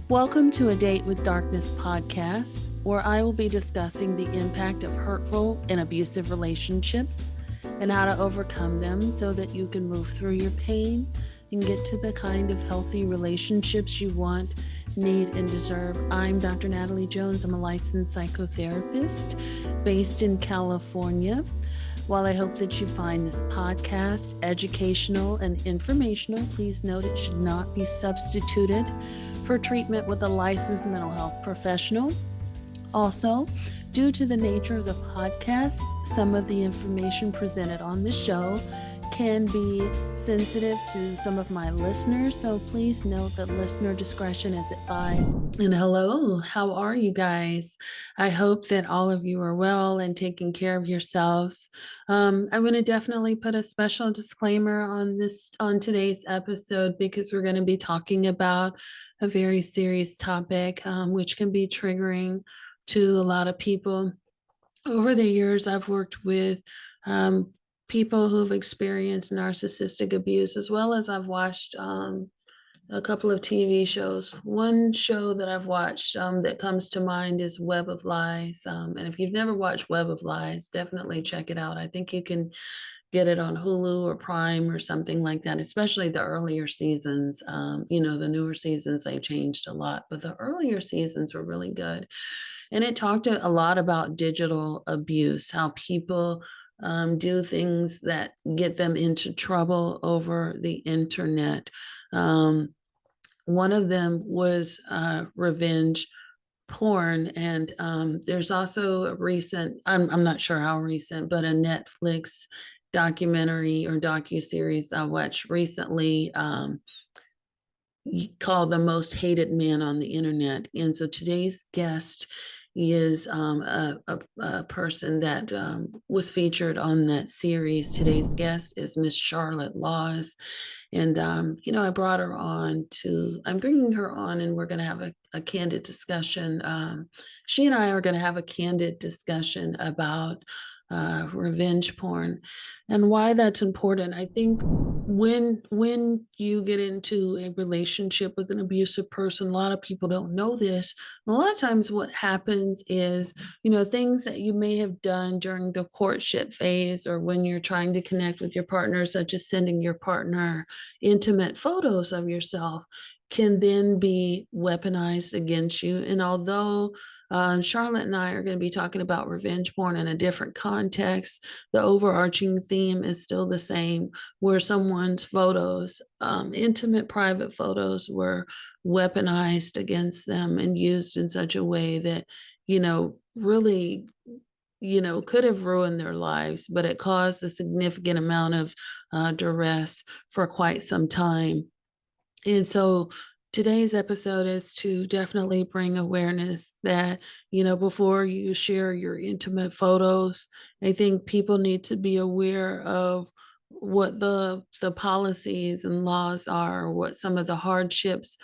Welcome to A Date with Darkness podcast, where I will be discussing the impact of hurtful and abusive relationships and how to overcome them so that you can move through your pain and get to the kind of healthy relationships you want, need, and deserve. I'm Dr. Natalie Jones. I'm a licensed psychotherapist based in California. While I hope that you find this podcast educational and informational, please note it should not be substituted for treatment with a licensed mental health professional. Also, due to the nature of the podcast, some of the information presented on the show can be sensitive to some of my listeners, so please note that listener discretion is advised. And hello, how are you guys? I hope that all of you are well and taking care of yourselves. I'm going to definitely put a special disclaimer on today's episode because we're going to be talking about a very serious topic, which can be triggering to a lot of people. Over the years, I've worked with people who've experienced narcissistic abuse, as well as I've watched a couple of TV shows. One show that I've watched that comes to mind is Web of Lies. And if you've never watched Web of Lies, definitely check it out. I think you can get it on Hulu or Prime or something like that, especially the earlier seasons. The newer seasons, they changed a lot, but the earlier seasons were really good. And it talked a lot about digital abuse, how people do things that get them into trouble over the internet. One of them was revenge porn, and there's also a recent, I'm not sure how recent, but a Netflix documentary or docuseries I watched recently called The Most Hated Man on the Internet. And so today's guest is a person that was featured on that series. Today's guest is Miss Charlotte Laws. And, I brought her on I'm bringing her on and we're going to have a candid discussion. She and I are going to have a candid discussion about revenge porn and why that's important. I think when you get into a relationship with an abusive person, a lot of people don't know this. A lot of times what happens is, things that you may have done during the courtship phase or when you're trying to connect with your partner, such as sending your partner intimate photos of yourself, can then be weaponized against you. And although Charlotte and I are going to be talking about revenge porn in a different context, the overarching theme is still the same, where someone's photos, intimate private photos, were weaponized against them and used in such a way that, really, could have ruined their lives, but it caused a significant amount of duress for quite some time. And so today's episode is to definitely bring awareness that, before you share your intimate photos, I think people need to be aware of what the policies and laws are, what some of the hardships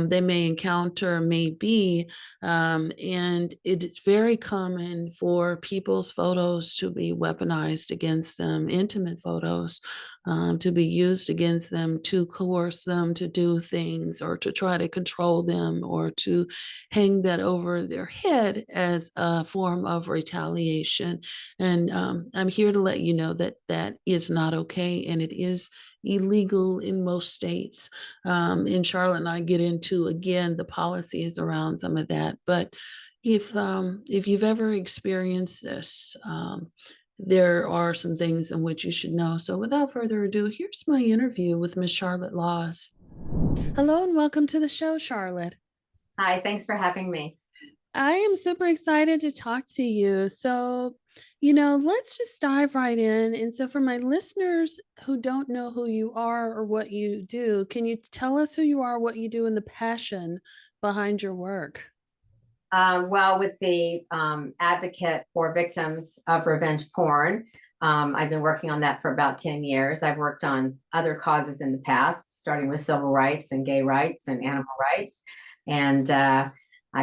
they may encounter may be. And it's very common for people's photos to be weaponized against them, intimate photos to be used against them, to coerce them to do things or to try to control them or to hang that over their head as a form of retaliation. And I'm here to let you know that that is not okay, and it is illegal in most states. And Charlotte and I get into, again, the policies around some of that. But if you've ever experienced this, there are some things in which you should know. So without further ado, here's my interview with Miss Charlotte Laws. Hello and welcome to the show, Charlotte. Hi, thanks for having me. I am super excited to talk to you. So, let's just dive right in. And so for my listeners who don't know who you are or what you do, can you tell us who you are, what you do, and the passion behind your work? Well, with the advocate for victims of revenge porn, I've been working on that for about 10 years. I've worked on other causes in the past, starting with civil rights and gay rights and animal rights. And I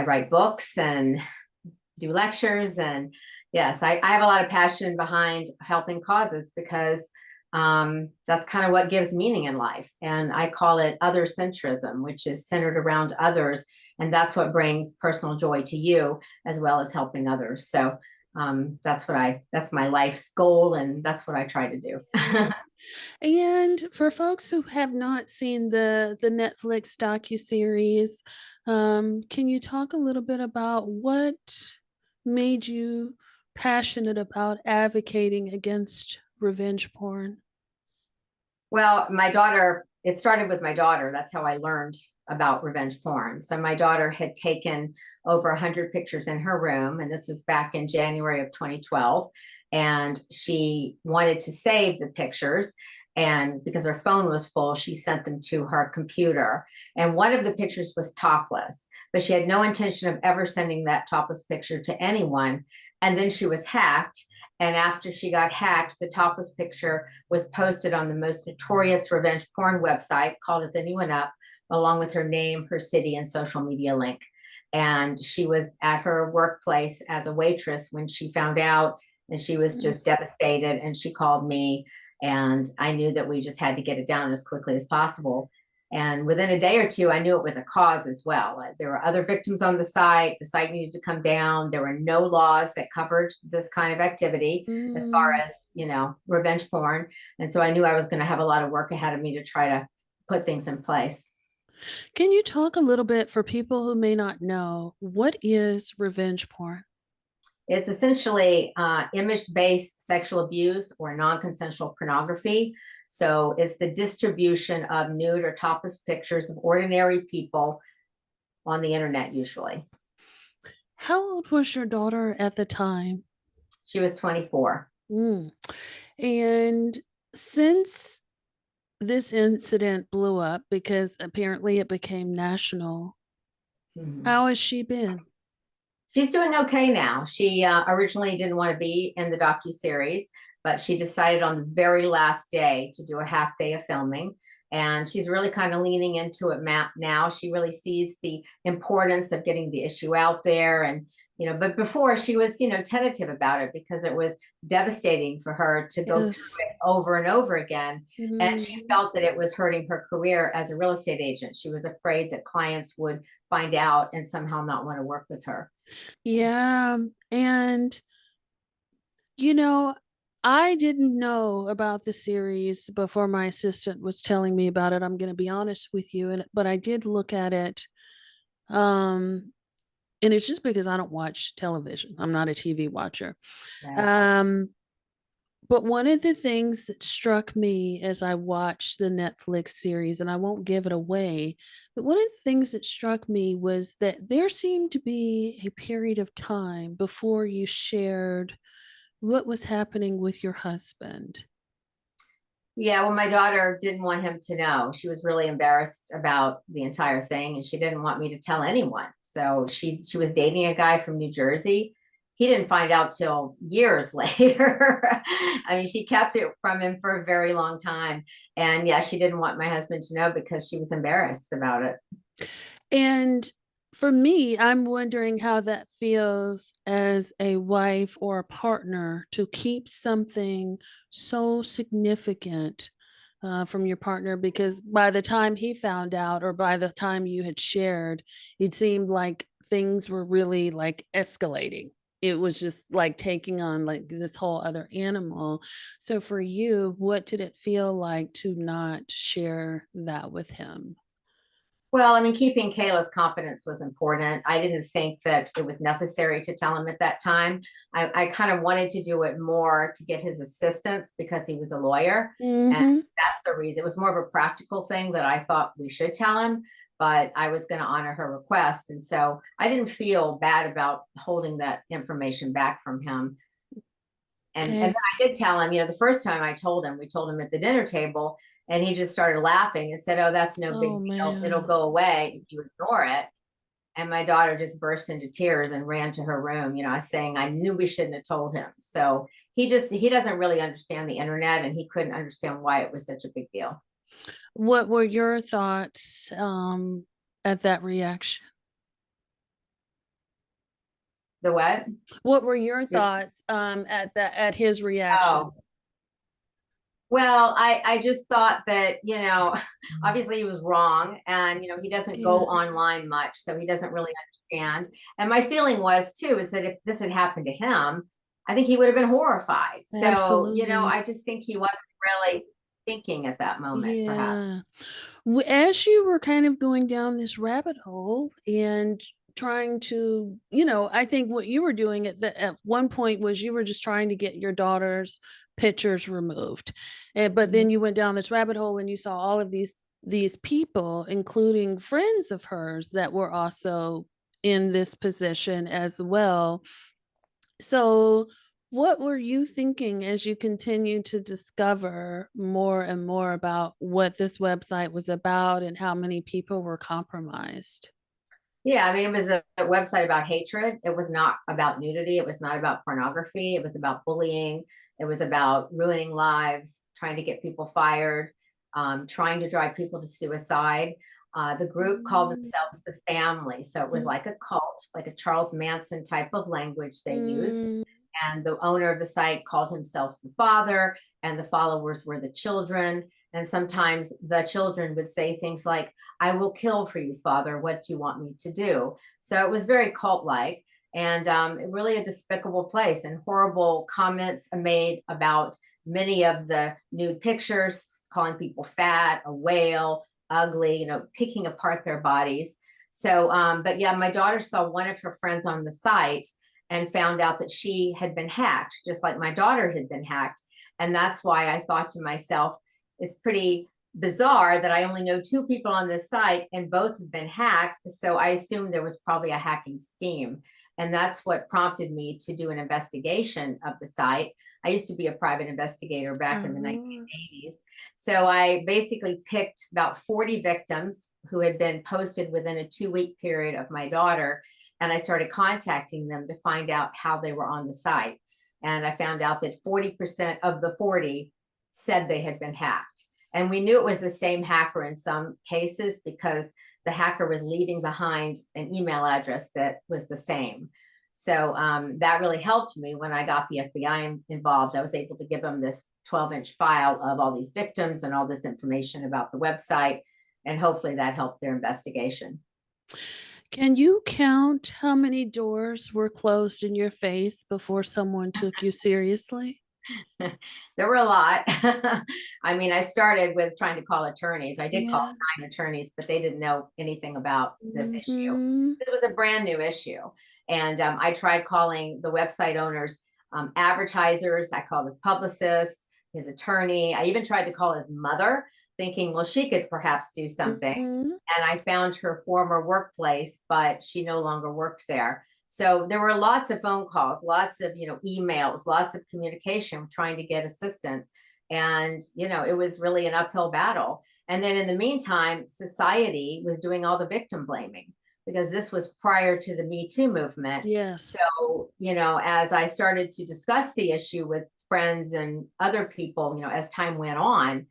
write books and do lectures. And yes, I have a lot of passion behind helping causes because That's kind of what gives meaning in life. And I call it other centrism, which is centered around others. And that's what brings personal joy to you as well as helping others. So that's my life's goal. And that's what I try to do. Yes. And for folks who have not seen the Netflix docuseries, can you talk a little bit about what made you passionate about advocating against revenge porn? Well, it started with my daughter. That's how I learned about revenge porn. So my daughter had taken over 100 pictures in her room, and this was back in January of 2012. And she wanted to save the pictures. And because her phone was full, she sent them to her computer. And one of the pictures was topless, but she had no intention of ever sending that topless picture to anyone. And then she was hacked. And after she got hacked, the topless picture was posted on the most notorious revenge porn website called Is Anyone Up, along with her name, her city, and social media link. And she was at her workplace as a waitress when she found out, and she was Mm. just devastated. And she called me, and I knew that we just had to get it down as quickly as possible. And within a day or two, I knew it was a cause as well. There were other victims on the site. The site needed to come down. There were no laws that covered this kind of activity as far Mm. as, revenge porn. And so I knew I was going to have a lot of work ahead of me to try to put things in place. Can you talk a little bit for people who may not know what is revenge porn? It's essentially image-based sexual abuse or non-consensual pornography. So it's the distribution of nude or topless pictures of ordinary people on the internet, usually. How old was your daughter at the time? She was 24. Mm. And since this incident blew up because apparently it became national, Mhm. how has she been? She's doing okay now. She originally didn't want to be in the docu-series, but she decided on the very last day to do a half day of filming. And she's really kind of leaning into it now. She really sees the importance of getting the issue out there. And, but before she was, tentative about it because it was devastating for her to go Yes. through it over and over again. And she Mhm. felt that it was hurting her career as a real estate agent. She was afraid that clients would find out and somehow not want to work with her. Yeah. And, you know, I didn't know about the series before my assistant was telling me about it. I'm going to be honest with you. But I did look at it. Um, and it's just because I don't watch television. I'm not a TV watcher. Right. Um, But one of the things that struck me as I watched the Netflix series, and I won't give it away, but one of the things that struck me was that there seemed to be a period of time before you shared what was happening with your husband. Yeah, well, my daughter didn't want him to know. She was really embarrassed about the entire thing, and she didn't want me to tell anyone. So she was dating a guy from New Jersey. He didn't find out till years later. I mean, she kept it from him for a very long time. And yeah, she didn't want my husband to know because she was embarrassed about it. And for me, I'm wondering how that feels as a wife or a partner to keep something so significant from your partner, because by the time he found out or by the time you had shared, it seemed like things were really like escalating. It was just like taking on like this whole other animal. So for you, what did it feel like to not share that with him? Well, I mean, keeping Kayla's confidence was important. I didn't think that it was necessary to tell him at that time. I kind of wanted to do it more to get his assistance because he was a lawyer. And Mm-hmm. that's the reason. It was more of a practical thing that I thought we should tell him, but I was going to honor her request. And so I didn't feel bad about holding that information back from him. And then Okay. I did tell him, the first time I told him, we told him at the dinner table, and he just started laughing and said, "Oh, that's no Oh big deal. It'll man. go away if you ignore it." And my daughter just burst into tears and ran to her room, I was saying I knew we shouldn't have told him. So he doesn't really understand the internet, and he couldn't understand why it was such a big deal. What were your thoughts at that reaction? The what? What were your thoughts at his Oh, reaction? Well, I just thought that, obviously he was wrong and, he doesn't Yeah, go online much, so he doesn't really understand. And my feeling was too, is that if this had happened to him, I think he would have been horrified. So, absolutely. I just think he wasn't really thinking at that moment, perhaps. Yeah. As you were kind of going down this rabbit hole and trying to, I think what you were doing at one point was you were just trying to get your daughter's pictures removed. But then Mhm. you went down this rabbit hole and you saw all of these people, including friends of hers that were also in this position as well. So, what were you thinking as you continued to discover more and more about what this website was about and how many people were compromised? Yeah, I mean, it was a website about hatred. It was not about nudity. It was not about pornography. It was about bullying. It was about ruining lives, trying to get people fired, trying to drive people to suicide. The group called Mm, themselves the family. So it was mm, like a cult, like a Charles Manson type of language they used. mm, And the owner of the site called himself the father, and the followers were the children. And sometimes the children would say things like, I will kill for you, father. What do you want me to do? So it was very cult like and really a despicable place. And horrible comments made about many of the nude pictures, calling people fat, a whale, ugly, picking apart their bodies. So, but yeah, my daughter saw one of her friends on the site and found out that she had been hacked, just like my daughter had been hacked. And that's why I thought to myself, it's pretty bizarre that I only know two people on this site and both have been hacked. So I assumed there was probably a hacking scheme. And that's what prompted me to do an investigation of the site. I used to be a private investigator back in the uh-huh. 1980s. So I basically picked about 40 victims who had been posted within a 2 week period of my daughter. And I started contacting them to find out how they were on the site. And I found out that 40% of the 40 said they had been hacked. And we knew it was the same hacker in some cases because the hacker was leaving behind an email address that was the same. So that really helped me when I got the FBI involved. I was able to give them this 12-inch file of all these victims and all this information about the website. And hopefully that helped their investigation. Can you count how many doors were closed in your face before someone took you seriously? There were a lot. I mean, I started with trying to call attorneys. I did call Yeah. 9 attorneys, but they didn't know anything about this issue. Hmm. It was a brand new issue. And I tried calling the website owners, advertisers. I called his publicist, his attorney. I even tried to call his mother, thinking, well, she could perhaps do something. Hmm. And I found her former workplace, but she no longer worked there. So there were lots of phone calls, lots of, emails, lots of communication trying to get assistance. And, it was really an uphill battle. And then in the meantime, society was doing all the victim blaming because this was prior to the Me Too movement. Yes. So, as I started to discuss the issue with friends and other people, as time went on,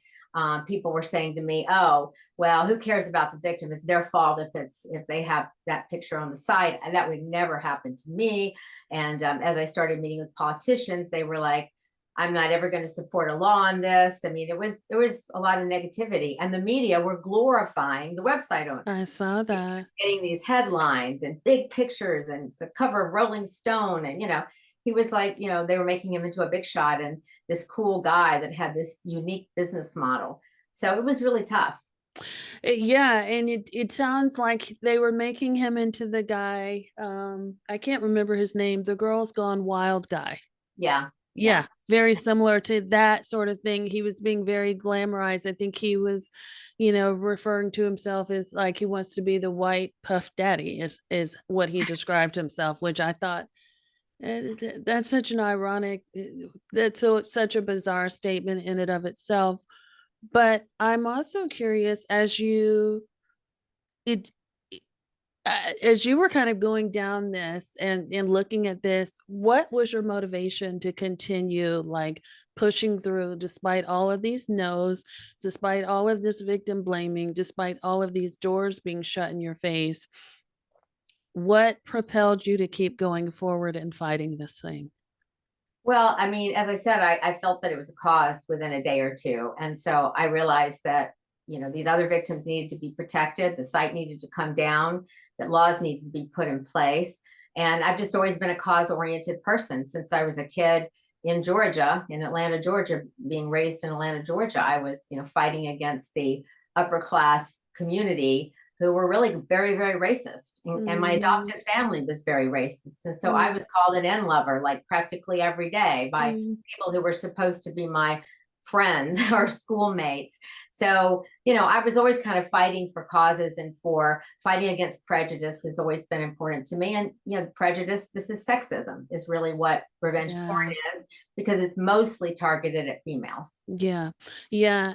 people were saying to me, "Oh, well, who cares about the victim? It's their fault if they have that picture on the site." And that would never happen to me. And as I started meeting with politicians, they were like, "I'm not ever going to support a law on this." I mean, it was a lot of negativity, and the media were glorifying the website owners, I saw that. getting these headlines and big pictures, and it's the cover of Rolling Stone, and he was like, they were making him into a big shot and this cool guy that had this unique business model. So it was really tough. Yeah, and it sounds like they were making him into the guy. I can't remember his name, the Girls Gone Wild guy. Yeah, Yeah, yeah. very similar to that sort of thing. He was being very glamorized. I think he was, referring to himself as like he wants to be the white puff daddy is what he described himself, which I thought that's such an ironic, that's such a bizarre statement in and of itself. But I'm also curious it as you were kind of going down this and looking at this, what was your motivation to continue like pushing through despite all of these no's, despite all of this victim blaming, despite all of these doors being shut in your face? What propelled you to keep going forward and fighting this thing? Well, I mean, as I said, I felt that it was a cause within a day or two. And so I realized that, these other victims needed to be protected, the site needed to come down, that laws needed to be put in place. And I've just always been a cause-oriented person since I was a kid in Georgia, in Atlanta, Georgia, being raised in Atlanta, Georgia. I was, fighting against the upper class community who were really very, very racist. And my Mm, adopted family was very racist. And so I mm, was called an N lover like practically every day by mm. people who were supposed to be my friends or schoolmates. So, I was always kind of fighting for causes and for fighting against prejudice has always been important to me. And, prejudice, this is sexism, is really what revenge Yeah. porn is, because it's mostly targeted at females. Yeah. Yeah.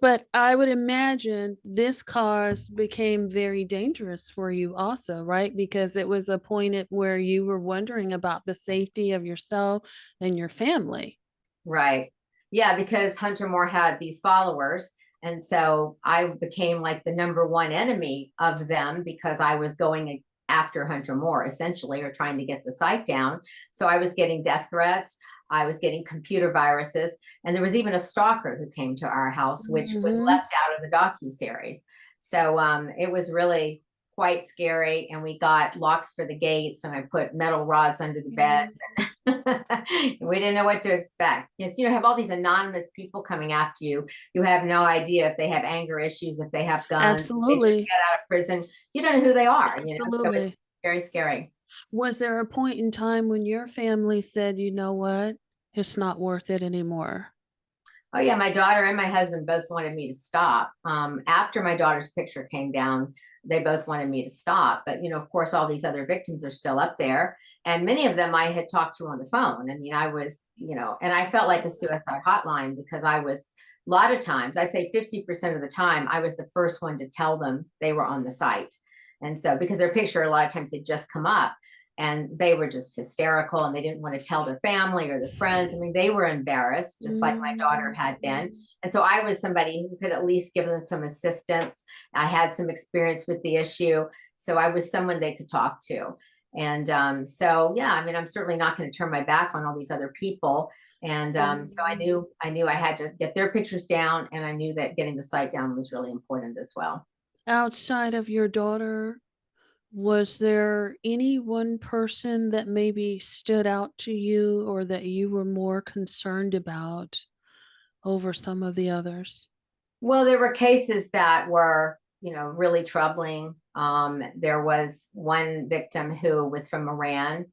But I would imagine this cause became very dangerous for you also, right? Because it was a point at where you were wondering about the safety of yourself and your family. Right. Yeah, because Hunter Moore had these followers. And so I became like the number one enemy of them because I was going after Hunter Moore essentially, or trying to get the site down. So I was getting death threats. I was getting computer viruses. And there was even a stalker who came to our house, which was Hmm. left out of the docuseries. So it was really quite scary. And we got locks for the gates, and I put metal rods under the Yeah. beds. We didn't know what to expect. Just, have all these anonymous people coming after you. You have no idea if they have anger issues, if they have guns, if they just Absolutely. get out of prison. You don't know who they are, so it's Absolutely. very scary. Was there a point in time when your family said, you know what? It's not worth it anymore? Oh yeah, my daughter and my husband both wanted me to stop. After my daughter's picture came down, they both wanted me to stop. But of course, all these other victims are still up there, and many of them I had talked to on the phone. I mean, I was, and I felt like a suicide hotline because I was a lot of times, I'd say 50% of the time, I was the first one to tell them they were on the site, and so because their picture a lot of times had just come up, and they were just hysterical, and they didn't want to tell their family or their friends. I mean, they were embarrassed, just like my daughter had been. Mm. And so I was somebody who could at least give them some assistance. I had some experience with the issue, so I was someone they could talk to. And so yeah, I mean, I'm certainly not going to turn my back on all these other people. And so Mm. I knew I had to get their pictures down, and I knew that getting the site down was really important as well. Outside of your daughter, was there any one person that maybe stood out to you or that you were more concerned about over some of the others? Well, there were cases that were, really troubling. There was one victim who was from Iran,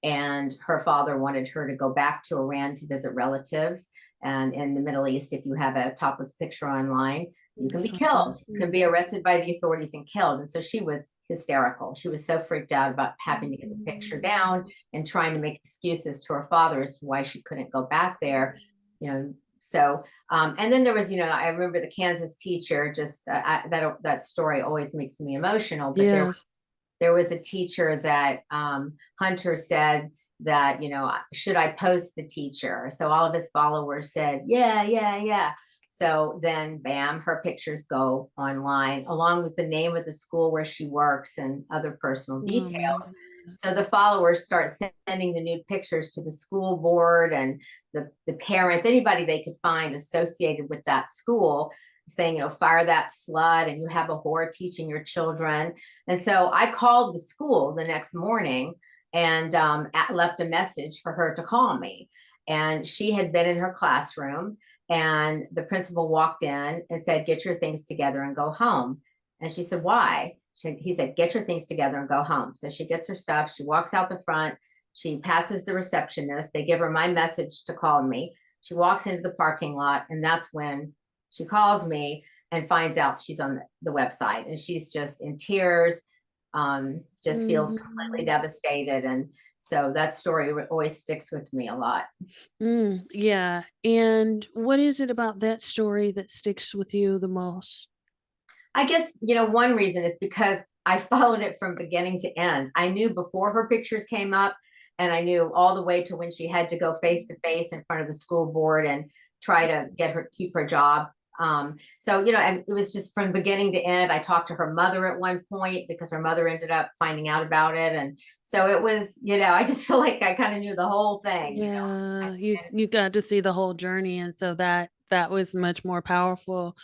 and her father wanted her to go back to Iran to visit relatives. And in the Middle East, if you have a topless picture online, you can be That's killed. You unfortunate. can be arrested by the authorities and killed. And so she was hysterical. She was so freaked out about having to get the picture down and trying to make excuses to her father as to why she couldn't go back there. You know, so and then there was, I remember the Kansas teacher. Just that story always makes me emotional. But Yes. there was a teacher that Hunter said that, should I post the teacher? So all of his followers said, yeah, yeah, yeah. So then, bam, her pictures go online along with the name of the school where she works and other personal Oh details. my goodness. So the followers start sending the nude pictures to the school board and the parents, anybody they could find associated with that school, saying, fire that slut, and you have a whore teaching your children. And so I called the school the next morning and left a message for her to call me. And she had been in her classroom, and the principal walked in and said, get your things together and go home. And she said, why? He said, get your things together and go home. So she gets her stuff. She walks out the front. She passes the receptionist. They give her my message to call me. She walks into the parking lot, and that's when she calls me and finds out she's on the website, and she's just in tears, just feels completely Mhm. devastated. And so that story always sticks with me a lot. Yeah. And what is it about that story that sticks with you the most? I guess, one reason is because I followed it from beginning to end. I knew before her pictures came up, and I knew all the way to when she had to go face to face in front of the school board and try to keep her job. So, and it was just from beginning to end. I talked to her mother at one point because her mother ended up finding out about it. And so it was, I just feel like I kind of knew the whole thing. Yeah, you got to see the whole journey, and so that was much more powerful.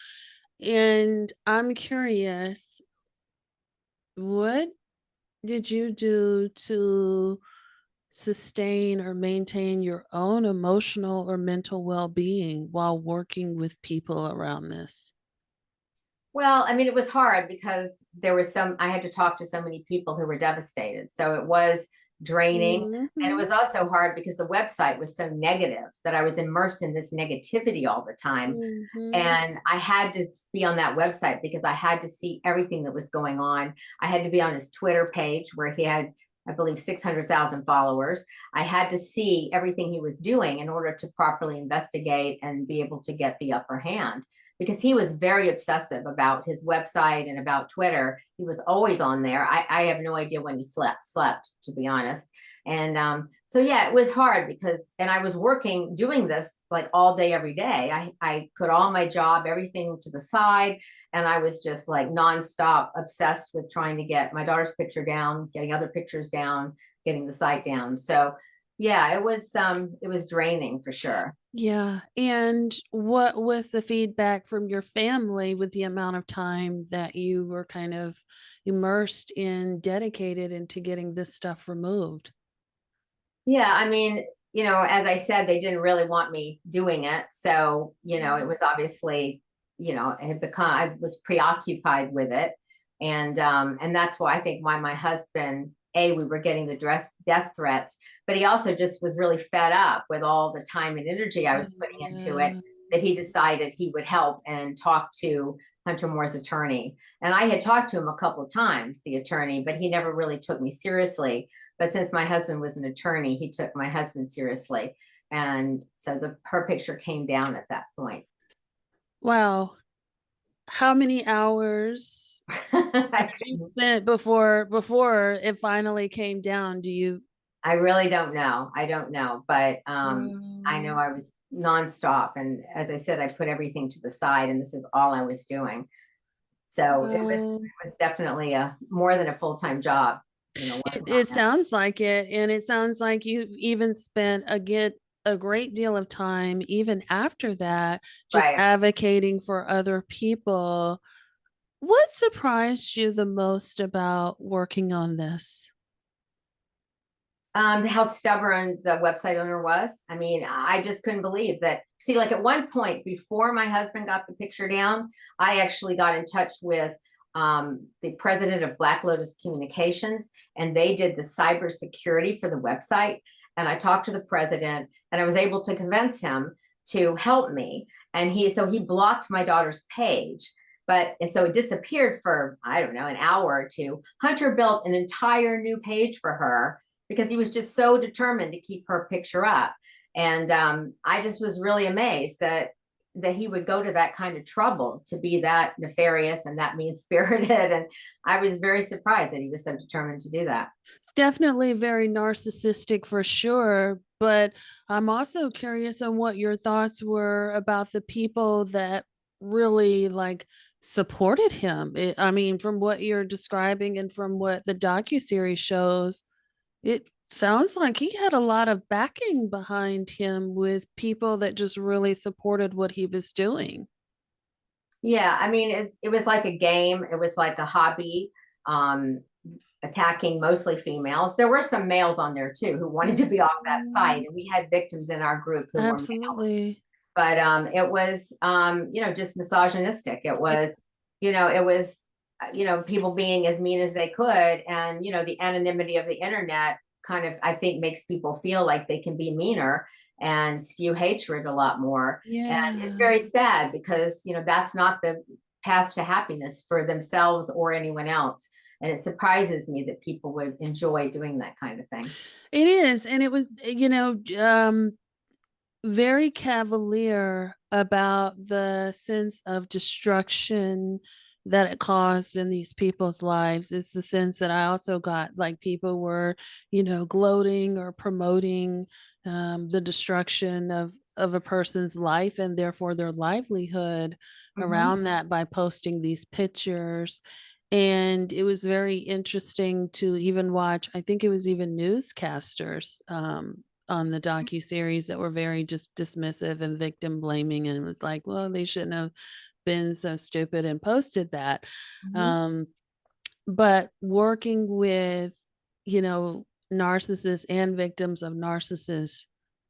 And I'm curious, what did you do to sustain or maintain your own emotional or mental well-being while working with people around this? Well, I mean, it was hard because I had to talk to so many people who were devastated. So it was draining. And it Hmm. was also hard because the website was so negative that I was immersed in this negativity all the time. Hmm. And I had to be on that website because I had to see everything that was going on. I had to be on his Twitter page where he had, I believe, 600,000 followers. I had to see everything he was doing in order to properly investigate and be able to get the upper hand because he was very obsessive about his website and about Twitter. He was always on there. I have no idea when he slept, to be honest. And so yeah, it was hard because, and I was working, doing this like all day, every day. I put all my job, everything to the side, and I was just like nonstop obsessed with trying to get my daughter's picture down, getting other pictures down, getting the site down. So yeah, it was draining for sure. Yeah. And what was the feedback from your family with the amount of time that you were kind of immersed in, dedicated into getting this stuff removed? Yeah, I mean, as I said, they didn't really want me doing it. So, it was obviously, it had become, I was preoccupied with it. And that's why I think why my husband, we were getting the death threats, but he also just was really fed up with all the time and energy I was putting into it, Yeah. that he decided he would help and talk to Hunter Moore's attorney. And I had talked to him a couple of times, the attorney, but he never really took me seriously. But since my husband was an attorney, he took my husband seriously. And so her picture came down at that point. Wow. How many hours had you spent before it finally came down? Do you I really don't know. I don't know, but I know um, I was nonstop. And as I said, I put everything to the side, and this is all I was doing. So um, it was definitely a more than a full-time job, it, working it on sounds like it, and it sounds like you've even spent a great deal of time, even after that, that. just Right. advocating for other people. What surprised you the most about working on this? How stubborn the website owner was. I mean, I just couldn't believe that. See, like at one point before my husband got the picture down, I actually got in touch with the president of Black Lotus Communications, and they did the cybersecurity for the website. And I talked to the president, and I was able to convince him to help me. And so he blocked my daughter's page. And so it disappeared for, I don't know, an hour or two. Hunter built an entire new page for her because he was just so determined to keep her picture up. And I just was really amazed that he would go to that kind of trouble to be that nefarious and that mean spirited. And I was very surprised that he was so determined to do that. It's definitely very narcissistic for sure, but I'm also curious on what your thoughts were about the people that really like supported him. I mean, from what you're describing and from what the docuseries shows, it sounds like he had a lot of backing behind him with people that just really supported what he was doing. Yeah, I mean, it was like a game. It was like a hobby, um, attacking mostly females. There were some males on there too who wanted to be off that site, Mhm. and we had victims in our group who were males. Absolutely. But it was just misogynistic. It It, was, people being as mean as they could, and the anonymity of the internet kind of, I think, makes people feel like they can be meaner and spew hatred a lot more. And it's yeah. very sad because that's not the path to happiness for themselves or anyone else. And it surprises me that people would enjoy doing that kind of thing. It is. And it was, very cavalier about the sense of destruction that it caused in these people's lives. It's the sense that I also got like people were, gloating or promoting the destruction of a person's life and therefore their livelihood Mhm. around that by posting these pictures. And it was very interesting to even watch, I think it was even newscasters on the docu-series that were very just dismissive and victim blaming, and it was like, well, they shouldn't have been so stupid and posted that. Mhm. Um, but working with, narcissists and victims of narcissists,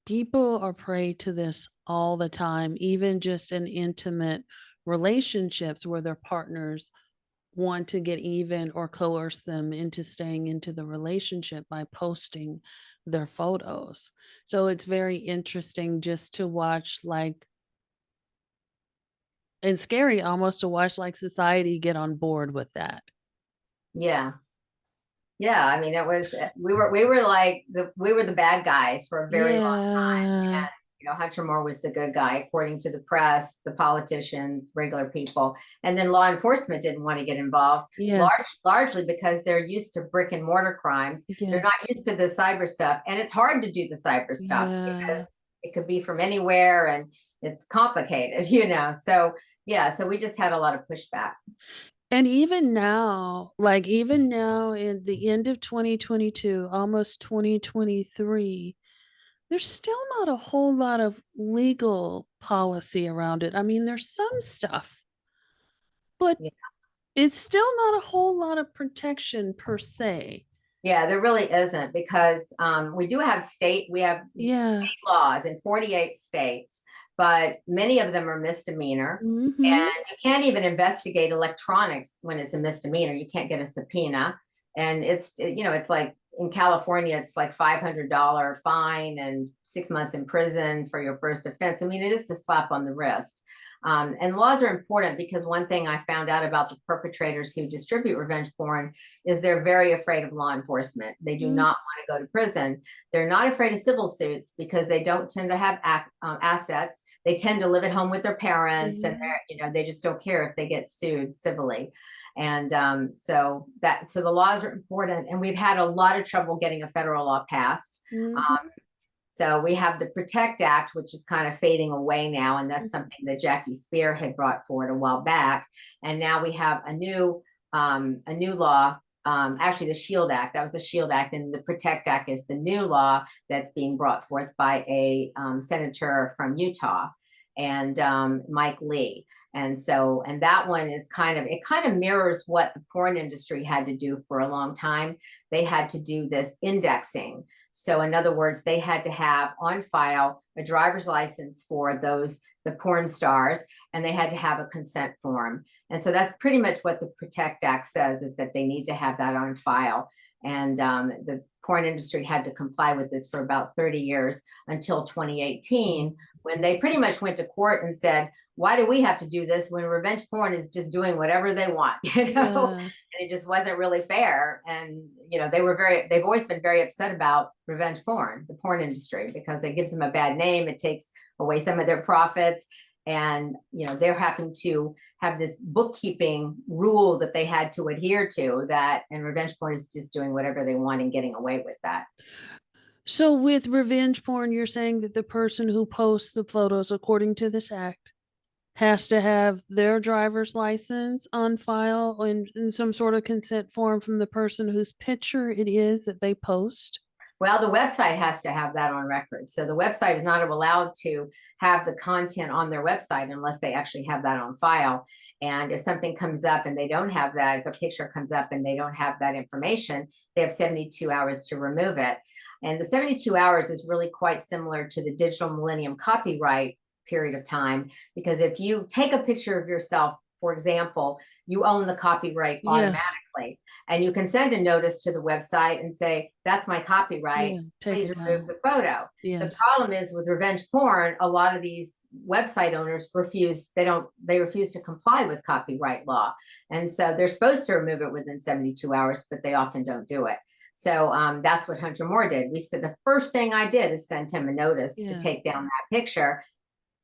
people are prey to this all the time, even just in intimate relationships where their partners want to get even or coerce them into staying into the relationship by posting their photos. So it's very interesting just to watch, like, and scary almost to watch like society get on board with that. Yeah. Yeah, I mean, it was we were like we were the bad guys for a very long time. Yeah. And Hunter Moore was the good guy, according to the press, the politicians, regular people, and then law enforcement didn't want to get involved, Yes. largely because they're used to brick and mortar crimes. They're Yes. not used to the cyber stuff, and it's hard to do the cyber stuff Yeah. because it could be from anywhere and it's complicated, So yeah, so we just had a lot of pushback. And even now, like even now in the end of 2022, almost 2023, there's still not a whole lot of legal policy around it. I mean, there's some stuff, but it's still not a whole lot of protection per se. Yeah, there really isn't because we have Yeah. state laws in 48 states, but many of them are misdemeanor. Mm-hmm. And you can't even investigate electronics when it's a misdemeanor. You can't get a subpoena. And it's like in California, it's like $500 fine and 6 months in prison for your first offense. I mean, it is a slap on the wrist. And laws are important because one thing I found out about the perpetrators who distribute revenge porn is they're very afraid of law enforcement. They do Mm-hmm. not want to go to prison. They're not afraid of civil suits because they don't tend to have assets. They tend to live at home with their parents, and Yeah. they just don't care if they get sued civilly. And so the laws are important, and we've had a lot of trouble getting a federal law passed. Mm-hmm. So we have the Protect Act, which is kind of fading away now, and that's something that Jackie Spear had brought forward a while back. And now we have a new law. Actually, the Shield Act, that was the Shield Act, and the Protect Act is the new law that's being brought forth by a senator from Utah, and Mike Lee. And that one is it kind of mirrors what the porn industry had to do for a long time. They had to do this indexing. So in other words, they had to have on file a driver's license for the porn stars, and they had to have a consent form. And so that's pretty much what the Protect Act says, is that they need to have that on file. And the porn industry had to comply with this for about 30 years until 2018, when they pretty much went to court and said, why do we have to do this when revenge porn is just doing whatever they want, Yeah. And it just wasn't really fair. And they've always been very upset about revenge porn, the porn industry, because it gives them a bad name. It takes away some of their profits. And they're having to have this bookkeeping rule that they had to adhere to, and revenge porn is just doing whatever they want and getting away with that. So with revenge porn, you're saying that the person who posts the photos, according to this act, has to have their driver's license on file in some sort of consent form from the person whose picture it is that they post. Well, the website has to have that on record. So the website is not allowed to have the content on their website unless they actually have that on file. And if something comes up and they don't have that, if a picture comes up and they don't have that information, they have 72 hours to remove it. And the 72 hours is really quite similar to the digital millennium copyright period of time, because if you take a picture of yourself, for example, you own the copyright Yes. automatically, and you can send a notice to the website and say, that's my Yeah. copyright, Take please it remove down. the photo. The Yes. problem is with revenge porn, a lot of these website owners they refuse to comply with copyright law. And so they're supposed to remove it within 72 hours, but they often don't do it. So that's what Hunter Moore did. We said the first thing I did is send him a notice to Yeah. take down that picture,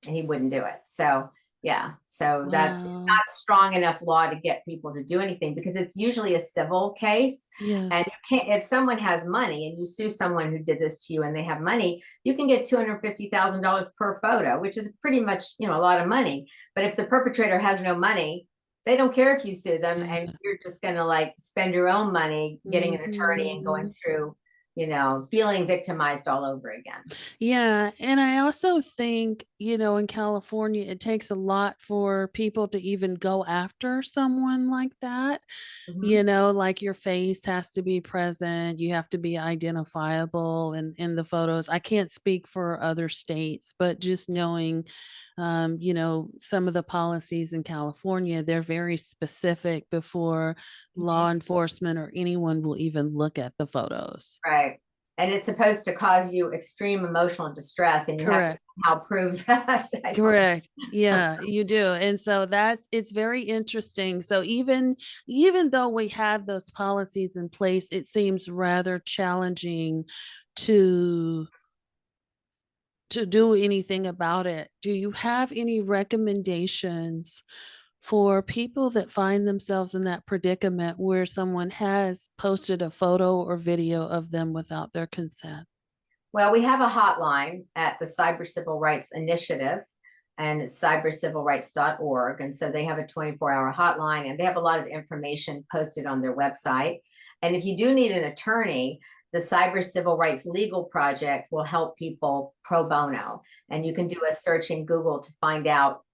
and he wouldn't do it. So Yeah, so that's Wow. not strong enough law to get people to do anything because it's usually a civil case. And Yes. you can't, if someone has money and you sue someone who did this to you and they have money, you can get $250,000 per photo, which is pretty much, a lot of money. But if the perpetrator has no money, they don't care if you sue them, and Yeah. you're just gonna like spend your own money getting an attorney and going Mhm. through, feeling victimized all over again. Yeah, and I also think, in California, it takes a lot for people to even go after someone like that. Mhm. Like your face has to be present, you have to be identifiable in the photos. I can't speak for other states, but just knowing, some of the policies in California, they're very specific before law enforcement or anyone will even look at the photos. Right. And it's supposed to cause you extreme emotional distress, and you have to Correct. somehow prove that. I don't Correct. Yeah, you do. And so it's very interesting. So even though we have those policies in place, it seems rather challenging to do anything about it. Do you have any recommendations for people that find themselves in that predicament where someone has posted a photo or video of them without their consent? Well, we have a hotline at the Cyber Civil Rights Initiative, and it's cybercivilrights.org. And so they have a 24-hour hotline, and they have a lot of information posted on their website. And if you do need an attorney, the Cyber Civil Rights Legal Project will help people pro bono. And you can do a search in Google to find out,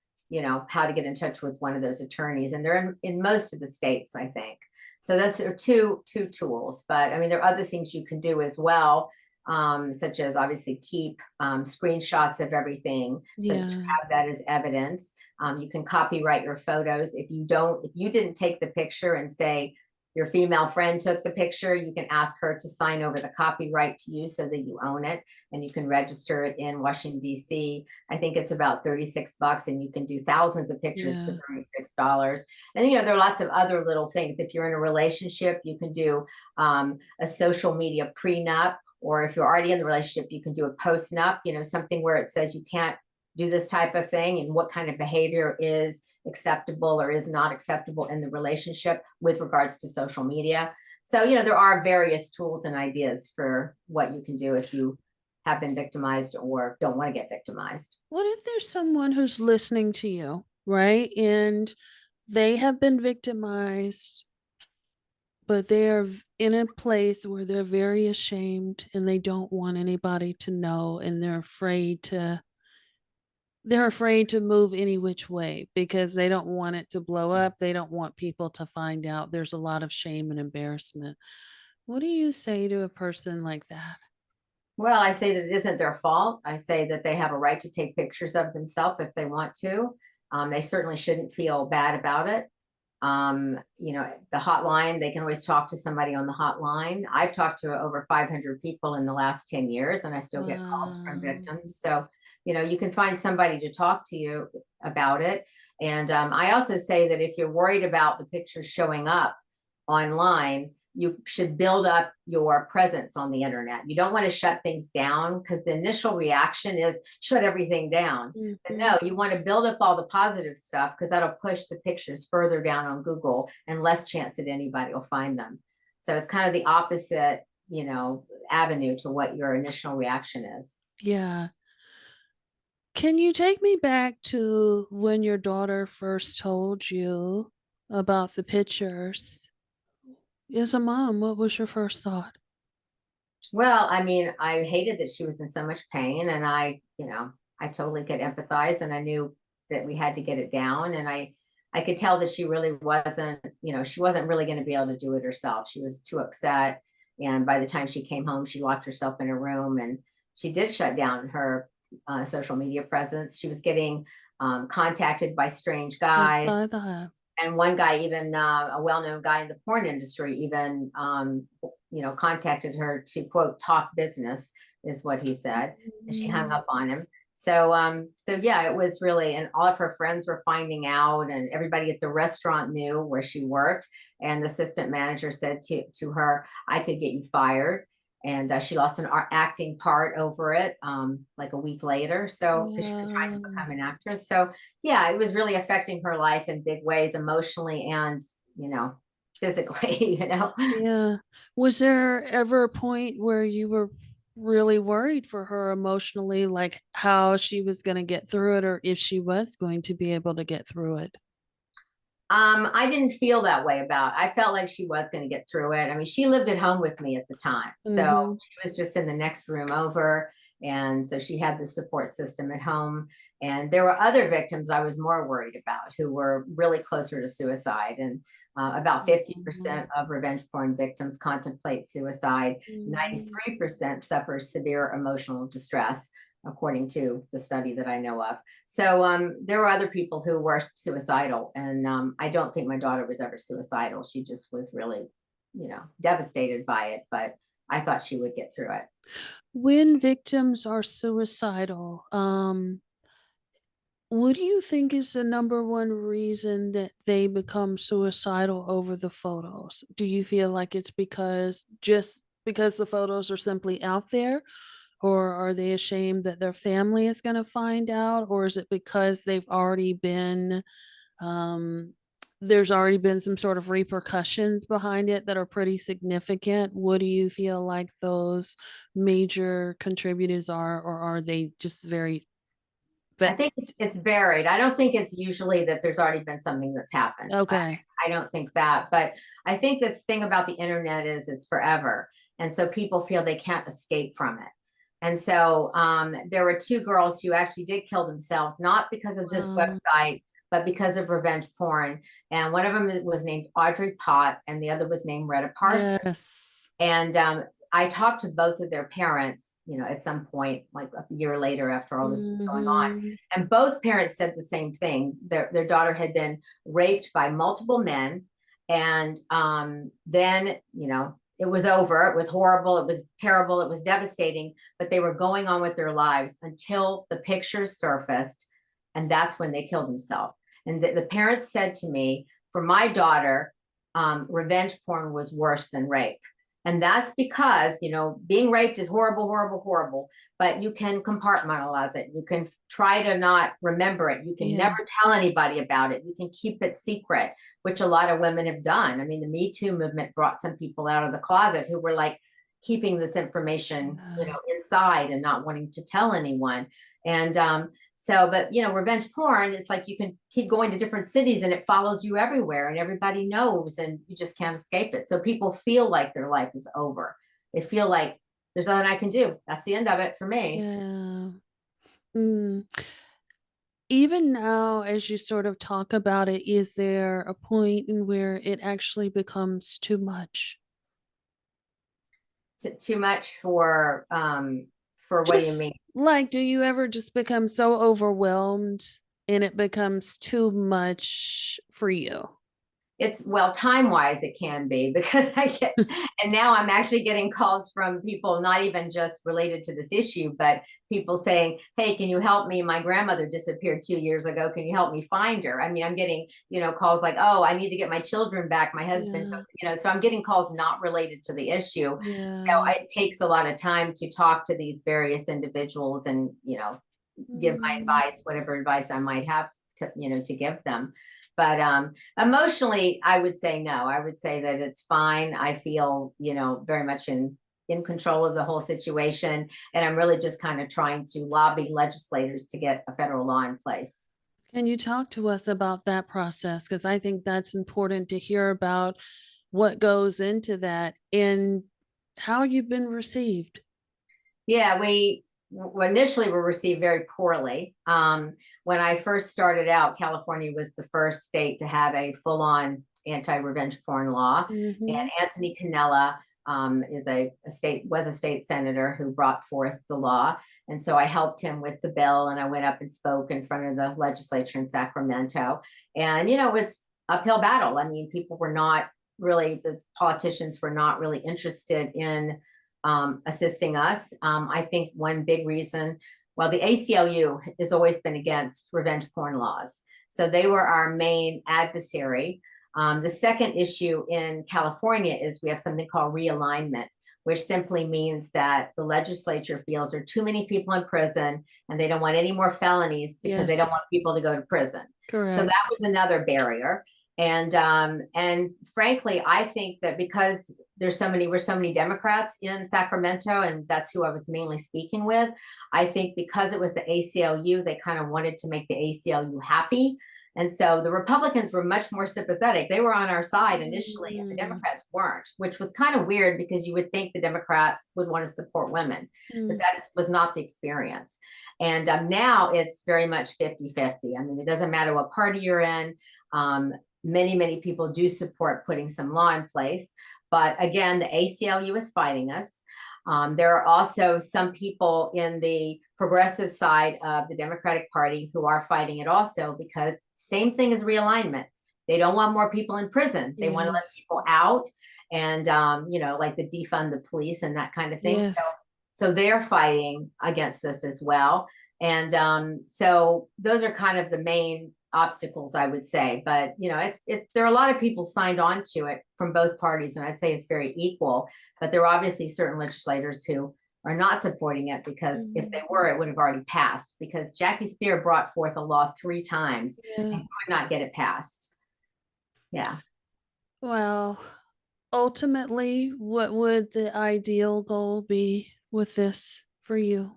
how to get in touch with one of those attorneys. And they're in most of the states, I think. So those are two tools. But I mean, there are other things you can do as well, such as obviously keep screenshots of everything so that you Yeah. have that as evidence. You can copyright your photos. If you didn't take the picture and say your female friend took the picture, you can ask her to sign over the copyright to you so that you own it, and you can register it in Washington, D.C. I think it's about $36, and you can do thousands of pictures for Yeah. $36. And, there are lots of other little things. If you're in a relationship, you can do a social media prenup, or if you're already in the relationship, you can do a post-nup, something where it says you can't do this type of thing and what kind of behavior is acceptable or is not acceptable in the relationship with regards to social media. So, there are various tools and ideas for what you can do if you have been victimized or don't want to get victimized. What if there's someone who's listening to you, right? And they have been victimized, but they're in a place where they're very ashamed and they don't want anybody to know, and they're afraid to move any which way because they don't want it to blow up. They don't want people to find out. There's a lot of shame and embarrassment. What do you say to a person like that? Well, I say that it isn't their fault. I say that they have a right to take pictures of themselves if they want to. They certainly shouldn't feel bad about it. The hotline, they can always talk to somebody on the hotline. I've talked to over 500 people in the last 10 years, and I still get calls from Wow. victims. So, you can find somebody to talk to you about it. And I also say that if you're worried about the pictures showing up online, you should build up your presence on the internet. You don't want to shut things down because the initial reaction is shut everything down. But Mhm. no, you want to build up all the positive stuff because that'll push the pictures further down on Google and less chance that anybody will find them. So it's kind of the opposite, avenue to what your initial reaction is. Yeah. Can you take me back to when your daughter first told you about the pictures? As a mom, what was your first thought? Well, I mean, I hated that she was in so much pain, and I totally could empathize, and I knew that we had to get it down, and I could tell that she really wasn't, she wasn't really going to be able to do it herself. She was too upset, and by the time she came home, she locked herself in a room, and she did shut down her social media presence. She was getting contacted by strange I guys, saw that. and one guy, even a well-known guy in the porn industry, even contacted her to quote talk business, is what he said, and she hung Mm. up on him. So yeah, it was really, and all of her friends were finding out, and everybody at the restaurant knew where she worked, and the assistant manager said to her, I could get you fired. and she lost an acting part over it, like a week later. So, because she was trying to Yeah. become an actress. So, yeah, it was really affecting her life in big ways, emotionally and, you know, physically, you know. Yeah. Was there ever a point where you were really worried for her emotionally, like how she was going to get through it or if she was going to be able to get through it? I didn't feel that way about. I felt like she was going to get through it. I mean, she lived at home with me at the time, so Mm-hmm. she was just in the next room over, and so she had the support system at home. And there were other victims I was more worried about who were really closer to suicide. And about 50% of revenge porn victims contemplate suicide. Mm-hmm. 93% suffer severe emotional distress, according to the study that I know of. So there were other people who were suicidal, and I don't think my daughter was ever suicidal. She just was really, you know, devastated by it. But I thought she would get through it. When victims are suicidal, what do you think is the number one reason that they become suicidal over the photos? Do you feel like it's just because the photos are simply out there, or are they ashamed that their family is going to find out, or is it because um, there's already been some sort of repercussions behind it that are pretty significant? What do you feel like those major contributors are, or are they just very I think it's buried. I don't think it's usually that there's already been something that's happened. okay? I don't think that, but I think the thing about the internet is it's forever. And so people feel they can't escape from it. And so there were two girls who actually did kill themselves, not because of this Um, website, but because of revenge porn. And one of them was named Audrey Pott, and the other was named Retta Parsons. yes. And I talked to both of their parents, you know, at some point, like a year later after all this was going on. Mhm. And both parents said the same thing. Their daughter had been raped by multiple men. And then, you know, it was over. It was horrible. It was terrible. It was devastating. But they were going on with their lives until the pictures surfaced. And that's when they killed themselves. And the parents said to me, for my daughter, revenge porn was worse than rape. And that's because, you know, being raped is horrible, horrible, horrible, but you can compartmentalize it. You can try to not remember it. You can never Yeah. tell anybody about it. You can keep it secret, which a lot of women have done. I mean, the Me Too movement brought some people out of the closet who were like keeping this information, you know, inside and not wanting to tell anyone. And so, but you know, revenge porn, it's like you can keep going to different cities and it follows you everywhere and everybody knows and you just can't escape it. So people feel like their life is over. They feel like there's nothing I can do. That's the end of it for me. Yeah. Mm. Even now, as you sort of talk about it, is there a point in where it actually becomes too much? Too much for what do you Just mean? like, do you ever just become so overwhelmed and it becomes too much for you? It's well, time wise, it can be because I get, and now I'm actually getting calls from people, not even just related to this issue, but people saying, hey, can you help me? My grandmother disappeared 2 years ago. Can you help me find her? I mean, I'm getting, you know, calls like, oh, I need to get my children back. My husband took, Yeah. you know, so I'm getting calls not related to the issue. So Yeah. it takes a lot of time to talk to these various individuals and, you know, give my Mm. advice, whatever advice I might have to, you know, to give them. But emotionally, I would say no. I would say that it's fine. I feel, you know, very much in control of the whole situation. And I'm really just kind of trying to lobby legislators to get a federal law in place. Can you talk to us about that process? Because I think that's important to hear about what goes into that and how you've been received. Yeah, we initially were received very poorly. When I first started out, California was the first state to have a full-on anti-revenge porn law, and Hmm. Anthony Cannella is a state was a state senator who brought forth the law, and so I helped him with the bill, and I went up and spoke in front of the legislature in Sacramento, and you know it's uphill battle. I mean, people were not really the politicians were not really interested in assisting us. I think one big reason, well, the ACLU has always been against revenge porn laws. So they were our main adversary. The second issue in California is we have something called realignment, which simply means that the legislature feels there are too many people in prison and they don't want any more felonies because they Yes, don't want people to go to prison. So correct. that was another barrier. And frankly, I think that because we're so many Democrats in Sacramento, and that's who I was mainly speaking with. I think because it was the ACLU, they kind of wanted to make the ACLU happy. And so the Republicans were much more sympathetic. They were on our side initially, and the Mm, Democrats weren't, which was kind of weird because you would think the Democrats would want to support women, but mm, that was not the experience. And now it's very much 50-50. I mean, it doesn't matter what party you're in. Um, many people do support putting some law in place. But again, the ACLU is fighting us. There are also some people in the progressive side of the Democratic Party who are fighting it also, because same thing as realignment. They don't want more people in prison. They want to let yes, people out and, like the defund the police and that kind of thing. So, yes, so they're fighting against this as well. And so those are kind of the main obstacles, I would say. But there are a lot of people signed on to it from both parties, and I'd say it's very equal. But there are obviously certain legislators who are not supporting it, because if they mm, were, it would have already passed. Because Jackie Spear brought forth a law 3 times yeah. and could not get it passed. Yeah. Well, ultimately, what would the ideal goal be with this for you?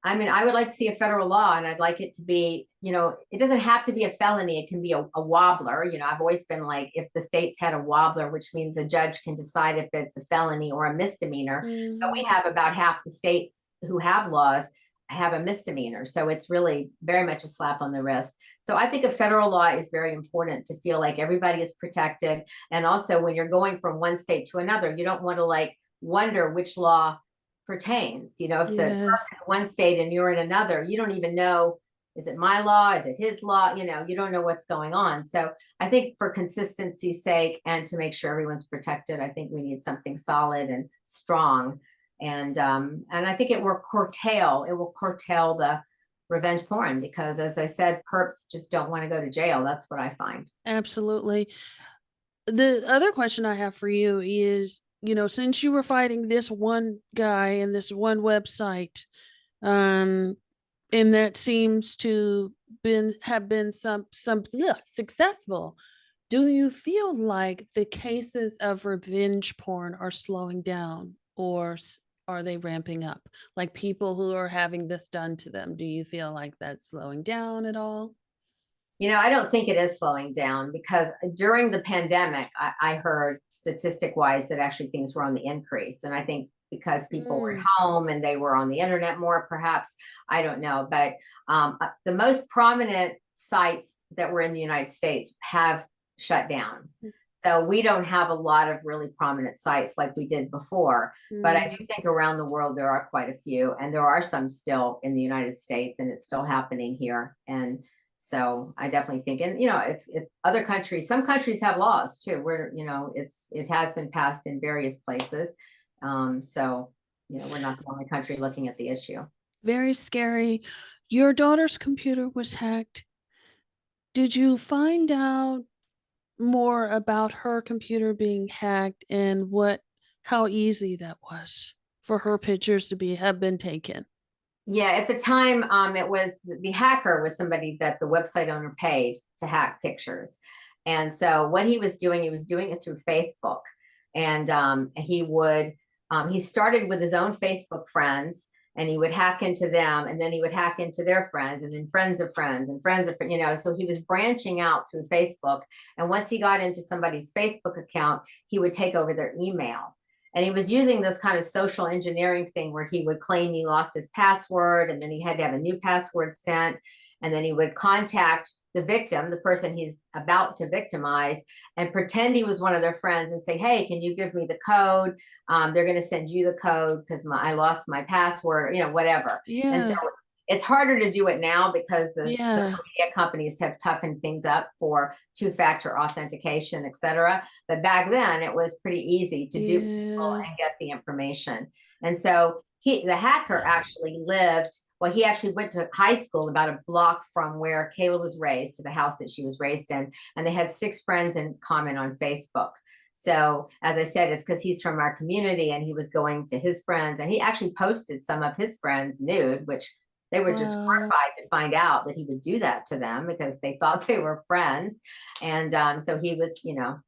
I mean, I would like to see a federal law, and I'd like it to be, it doesn't have to be a felony. It can be a wobbler. I've always been like, if the states had a wobbler, which means a judge can decide if it's a felony or a misdemeanor. But we Mhm. have about half the states who have laws have a misdemeanor. So it's really very much a slap on the wrist. So I think a federal law is very important to feel like everybody is protected. And also, when you're going from one state to another, you don't want to like wonder which law pertains. If the Yes, one state and you're in another, you don't even know, is it my law? Is it his law? You don't know what's going on. So I think for consistency's sake and to make sure everyone's protected, I think we need something solid and strong. And I think it will curtail the revenge porn, because as I said, perps just don't want to go to jail. That's what I find. absolutely. The other question I have for you is, since you were fighting this one guy and this one website, um, and that seems to have been successful, do you feel like the cases of revenge porn are slowing down, or are they ramping up? Like people who are having this done to them, do you feel like that's slowing down at all? I don't think it is slowing down, because during the pandemic, I heard statistic wise that actually things were on the increase. And I think because people were at Mm, home and they were on the internet more, perhaps, I don't know. But the most prominent sites that were in the United States have shut down. So we don't have a lot of really prominent sites like we did before. But I do mm, think around the world there are quite a few, and there are some still in the United States, and it's still happening here. And so I definitely think, and it's other countries. Some countries have laws too, where it has been passed in various places. So we're not the only country looking at the issue. very scary. Your daughter's computer was hacked. Did you find out more about her computer being hacked and how easy that was for her pictures to have been taken? Yeah, at the time, it was the hacker was somebody that the website owner paid to hack pictures. And so what he was doing it through Facebook. And he started with his own Facebook friends, and he would hack into them, and then he would hack into their friends, and then friends of friends and friends of, so he was branching out through Facebook. And once he got into somebody's Facebook account, he would take over their email. And he was using this kind of social engineering thing where he would claim he lost his password, and then he had to have a new password sent. And then he would contact the victim, the person he's about to victimize, and pretend he was one of their friends and say, hey, can you give me the code? They're going to send you the code because I lost my password, whatever. And so Yeah, it's harder to do it now because the yeah, social media companies have toughened things up for two-factor authentication, et cetera. But back then, it was pretty easy to do yeah. and get the information. And so the hacker actually lived, well, he actually went to high school about a block from where Kayla was raised, to the house that she was raised in. And they had 6 friends in common on Facebook. So as I said, it's because he's from our community and he was going to his friends, and he actually posted some of his friends nude, which they were just Wow. horrified to find out that he would do that to them because they thought they were friends. And so he was,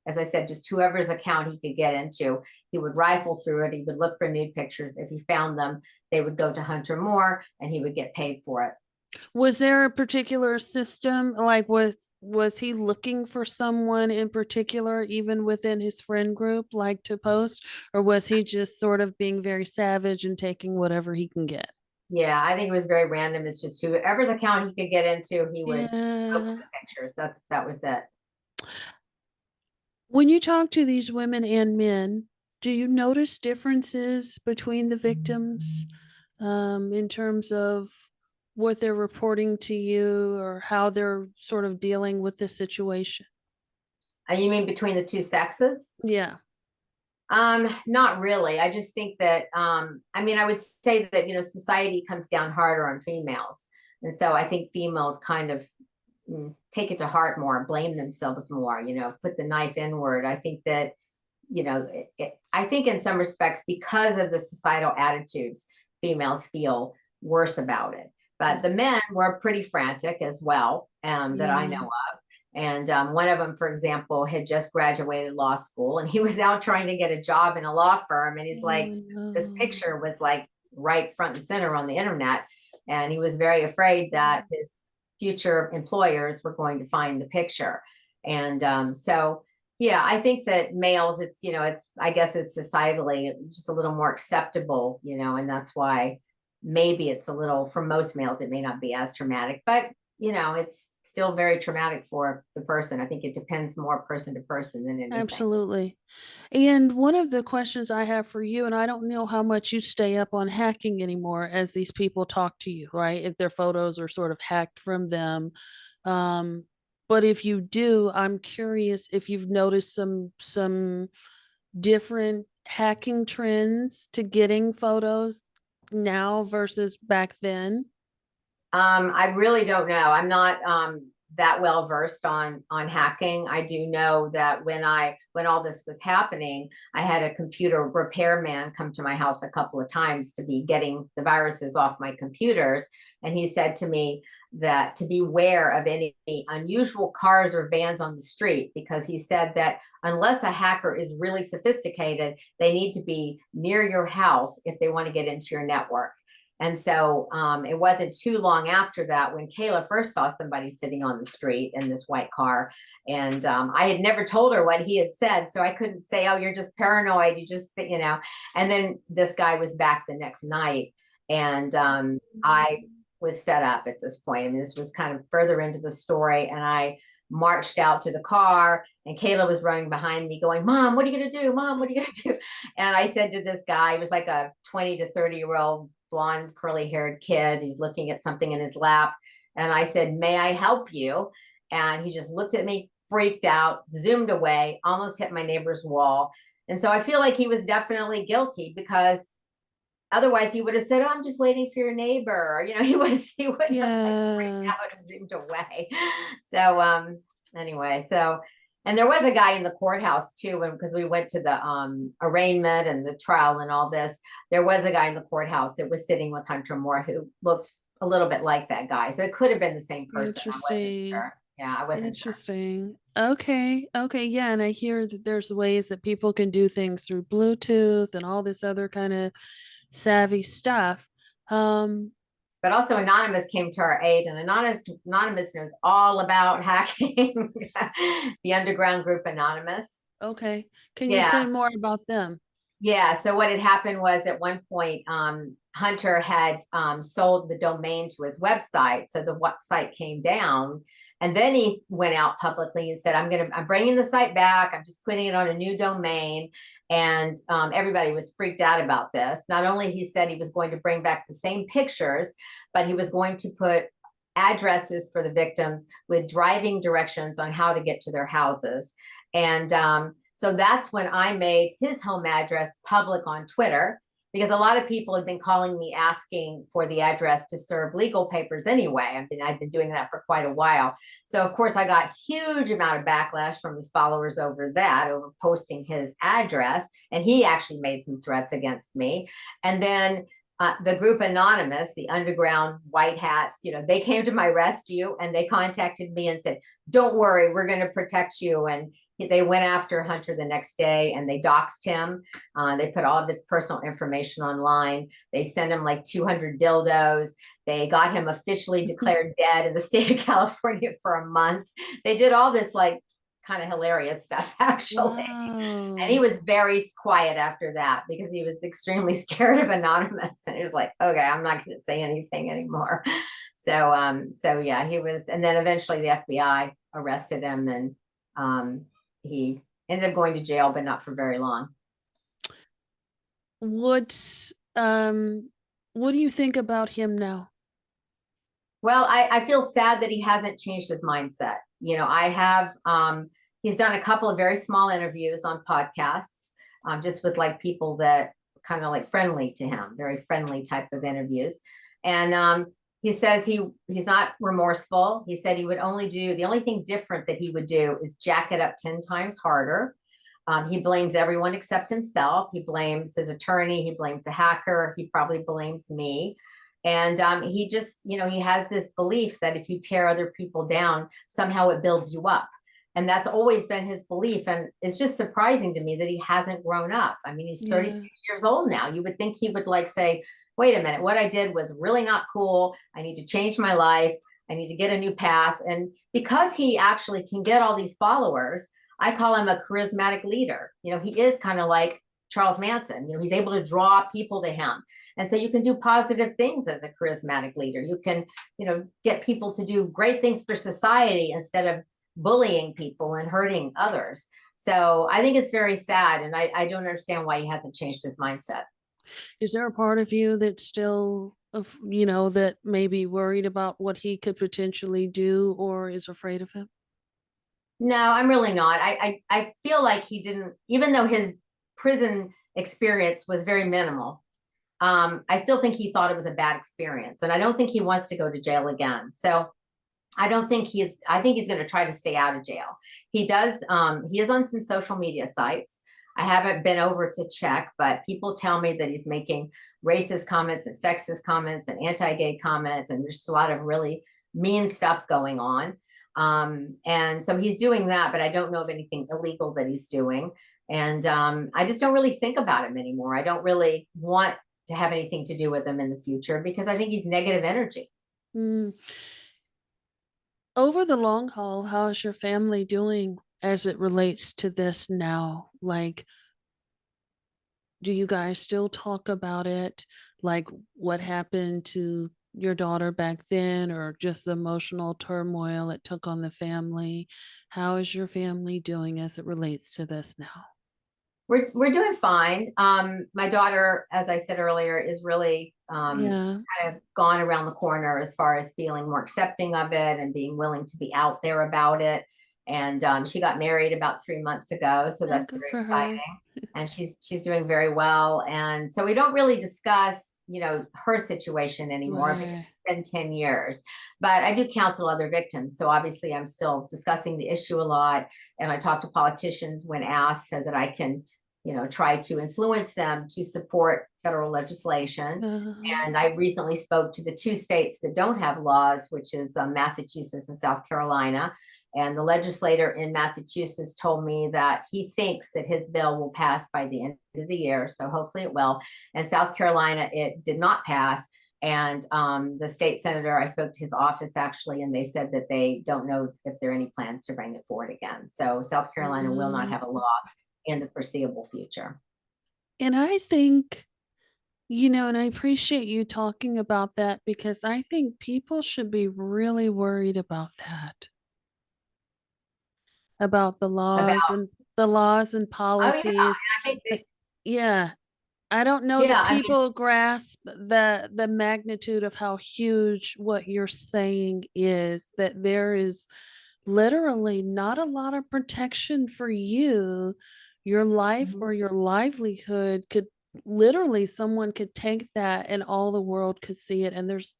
as I said, just whoever's account he could get into, he would rifle through it. He would look for nude pictures. If he found them, they would go to Hunter Moore and he would get paid for it. Was there a particular system? Like, was he looking for someone in particular, even within his friend group, like to post, or was he just sort of being very savage and taking whatever he can get? Yeah, I think it was very random. It's just whoever's account he could get into, he would open Yeah. the pictures. That was it. When you talk to these women and men, do you notice differences between the victims, in terms of what they're reporting to you or how they're sort of dealing with this situation? You mean between the two sexes? Yeah. Not really. I just think that I mean, I would say that, society comes down harder on females. And so I think females kind of take it to heart more, blame themselves more, put the knife inward. I think that, I think in some respects, because of the societal attitudes, females feel worse about it. But the men were pretty frantic as well, that I know Yeah. of. And one of them, for example, had just graduated law school and he was out trying to get a job in a law firm. And he's like, Oh this no. picture was like right front and center on the internet. And he was very afraid that his future employers were going to find the picture. And so, yeah, I think that males, I guess it's societally just a little more acceptable, and that's why maybe it's a little, for most males, it may not be as traumatic, but it's still very traumatic for the person. I think it depends more person to person than anything. Absolutely. And one of the questions I have for you, and I don't know how much you stay up on hacking anymore as these people talk to you, right? If their photos are sort of hacked from them. Um, but if you do, I'm curious if you've noticed some different hacking trends to getting photos now versus back then. I really don't know. I'm not that well versed on hacking. I do know that when all this was happening, I had a computer repairman come to my house a couple of times to be getting the viruses off my computers, and he said to me that to beware of any unusual cars or vans on the street, because he said that unless a hacker is really sophisticated, they need to be near your house if they want to get into your network. And so it wasn't too long after that when Kayla first saw somebody sitting on the street in this white car. And I had never told her what he had said. So I couldn't say, oh, you're just paranoid. You just, And then this guy was back the next night. And I was fed up at this point. I mean, this was kind of further into the story. And I marched out to the car, and Kayla was running behind me going, Mom, what are you going to do? Mom, what are you going to do? And I said to this guy, he was like a 20 to 30-year-old blonde, curly haired kid. He's looking at something in his lap. And I said, may I help you? And he just looked at me, freaked out, zoomed away, almost hit my neighbor's wall. And so I feel like he was definitely guilty, because otherwise he would have said, oh, I'm just waiting for your neighbor. He would have like freaked Yeah. out and zoomed away. So anyway, and there was a guy in the courthouse too, because we went to the arraignment and the trial and all this. There was a guy in the courthouse that was sitting with Hunter Moore who looked a little bit like that guy. So it could have been the same person. I wasn't Interesting. sure. Yeah, I wasn't sure. Interesting. Okay. Okay. Yeah. And I hear that there's ways that people can do things through Bluetooth and all this other kind of savvy stuff. Um, But also Anonymous came to our aid, and Anonymous knows all about hacking. The underground group Anonymous. okay. Can you say Yeah. more about them? Yeah. So what had happened was at one point, Hunter had sold the domain to his website. So the website came down, and then he went out publicly and said, I'm bringing the site back. I'm just putting it on a new domain. And everybody was freaked out about this. Not only he said he was going to bring back the same pictures, but he was going to put addresses for the victims with driving directions on how to get to their houses. And so that's when I made his home address public on Twitter. because a lot of people have been calling me asking for the address to serve legal papers anyway. I've been doing that for quite a while. So of course I got huge amount of backlash from his followers over that, over posting his address. And he actually made some threats against me. And then the group Anonymous, the underground white hats, they came to my rescue and they contacted me and said, don't worry, we're going to protect you. And they went after Hunter the next day and they doxed him. They put all of his personal information online. They sent him like 200 dildos. They got him officially declared dead in the state of California for a month. They did all this like kind of hilarious stuff, actually. And he Wow. was very quiet after that because he was extremely scared of Anonymous. And he was like, okay, I'm not going to say anything anymore. So yeah, he was, and then eventually the FBI arrested him, and he ended up going to jail, but not for very long. What what do you think about him now? Well, I feel sad that he hasn't changed his mindset. I have, he's done a couple of very small interviews on podcasts, just with like people that kind of like friendly to him, very friendly type of interviews. And he says he's not remorseful. He said he would only do, the only thing different that he would do is jack it up 10 times harder. He blames everyone except himself. He blames his attorney. He blames the hacker. He probably blames me. And he just, he has this belief that if you tear other people down, somehow it builds you up. And that's always been his belief. And it's just surprising to me that he hasn't grown up. I mean, he's Yeah. 36 years old now. You would think he would like say, wait a minute, what I did was really not cool. I need to change my life. I need to get a new path. And because he actually can get all these followers, I call him a charismatic leader. He is kind of like Charles Manson. He's able to draw people to him. And so you can do positive things as a charismatic leader. You can, get people to do great things for society instead of bullying people and hurting others. So I think it's very sad. And I don't understand why he hasn't changed his mindset. Is there a part of you that's still of that may be worried about what he could potentially do or is afraid of him? No, I'm really not. I feel like he didn't, even though his prison experience was very minimal, I still think he thought it was a bad experience. And I don't think he wants to go to jail again. So I think he's going to try to stay out of jail. He is on some social media sites. I haven't been over to check, but people tell me that he's making racist comments and sexist comments and anti-gay comments, and there's a lot of really mean stuff going on. And so he's doing that, but I don't know of anything illegal that he's doing. And I just don't really think about him anymore. I don't really want to have anything to do with him in the future because I think he's negative energy. Mm. Over the long haul, how is your family doing as it relates to this now? Like, do you guys still talk about it? Like what happened to your daughter back then, or just the emotional turmoil it took on the family? How is your family doing as it relates to this now? We're doing fine. My daughter, as I said earlier, is really Yeah. kind of gone around the corner as far as feeling more accepting of it and being willing to be out there about it. And she got married about 3 months ago, so Oh, that's good very for her. exciting. And she's doing very well. And so we don't really discuss, her situation anymore because Right. it's been 10 years. But I do counsel other victims, so obviously I'm still discussing the issue a lot, and I talk to politicians when asked so that I can try to influence them to support federal legislation. Uh, And I recently spoke to the two states that don't have laws, which is Massachusetts and South Carolina. And the legislator in Massachusetts told me that he thinks that his bill will pass by the end of the year. So hopefully it will. And South Carolina, it did not pass. And the state senator, I spoke to his office actually, and they said that they don't know if there are any plans to bring it forward again. So South Carolina will not mm. have a law in the foreseeable future. And I think, and I appreciate you talking about that because I think people should be really worried about that, about About, the laws and oh yeah, policies. I think Uh, Yeah, I don't know yeah, that I mean, people grasp the magnitude of how huge what you're saying is, that there is literally not a lot of protection for you. Your life mhm. or your livelihood could literally someone could take that and all the world could see it, and there's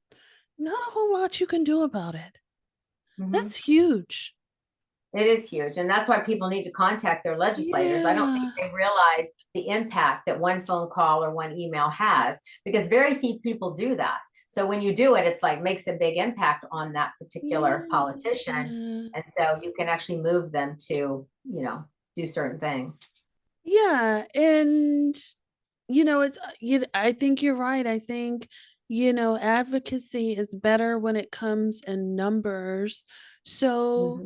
not a whole lot you can do about it. Mhm. That's huge. It is huge, and that's why people need to contact their legislators. I don't think Yeah. they realize the impact that one phone call or one email has, because very few people do that. So when you do it, it's like makes a big impact on that particular politician, Yeah. and so you can actually move them to, do certain things. Yeah, and, it's, I think you're right. I think, advocacy is better when it comes in numbers. So,